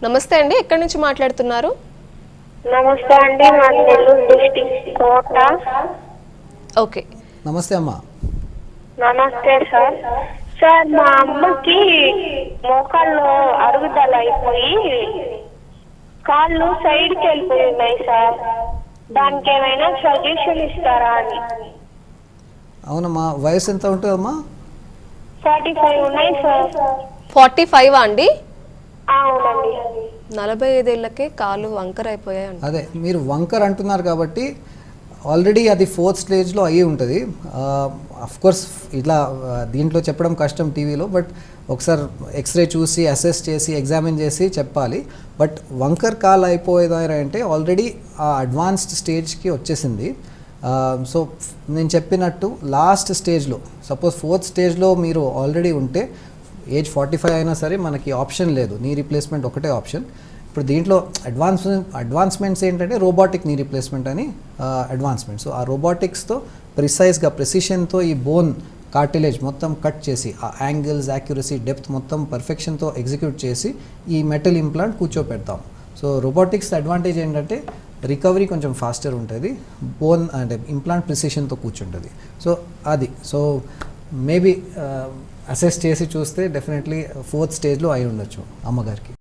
నమస్తే అండి, ఎక్కడి నుంచి మాట్లాడుతున్నారు? నమస్తే అండి, మాది నెల్లూరు డిస్ట్రిక్ట్ కోట. ఓకే, నమస్తే అమ్మా. నమస్తే సార్. సార్ మా అమ్మకి మోకాళ్ళు అరుగుదల అయిపోయి కాళ్ళు సైడ్కి వెళ్ళిపోయి ఉన్నాయి సార్. దానికి ఏమైనా సజెషన్ ఇస్తారా అని. అవునమ్మా, వయసు ఎంత ఉంటుందమ్మా? 45 ఉన్నాయి సార్. 45 అండి? అవునండి. 45 ఏళ్ళకే కాలు వంకర అయిపోయాయి అండి. అదే మీరు వంకర్ అంటున్నారు కాబట్టి ఆల్రెడీ అది 4th స్టేజ్లో అయ్యి ఉంటుంది. కోర్స్ ఇట్లా దీంట్లో చెప్పడం కష్టం టీవీలో, బట్ ఒకసారి ఎక్స్రే చూసి అసెస్ చేసి ఎగ్జామిన్ చేసి చెప్పాలి. బట్ వంకర్ కాల్ అయిపోయేదంటే ఆల్రెడీ ఆ అడ్వాన్స్డ్ స్టేజ్కి వచ్చేసింది. సో నేను చెప్పినట్టు లాస్ట్ స్టేజ్లో, సపోజ్ 4th స్టేజ్లో మీరు ఆల్రెడీ ఉంటే ఏజ్ 45 అయినా సరే మనకి ఆప్షన్ లేదు, నీ రీప్లేస్మెంట్ ఒకటే ఆప్షన్. ఇప్పుడు దీంట్లో అడ్వాన్స్మెంట్స్ ఏంటంటే రోబోటిక్ నీ రీప్లేస్మెంట్ అని అడ్వాన్స్మెంట్. సో ఆ రోబోటిక్స్తో ప్రిసైజ్గా ప్రెసిషన్తో ఈ బోన్ కార్టిలేజ్ మొత్తం కట్ చేసి ఆ యాంగిల్స్, యాక్యురసీ, డెప్త్ మొత్తం పర్ఫెక్షన్తో ఎగ్జిక్యూట్ చేసి ఈ మెటల్ ఇంప్లాంట్ కూర్చోపెడతాం. సో రోబోటిక్స్ అడ్వాంటేజ్ ఏంటంటే రికవరీ కొంచెం ఫాస్టర్ ఉంటుంది, బోన్ అంటే ఇంప్లాంట్ ప్రిసిషన్తో కూర్చుంటుంది. సో అది మేబీ అసెస్ చేసి చూస్తే డెఫినెట్లీ 4th స్టేజ్లో అయి ఉండొచ్చు అమ్మగారికి.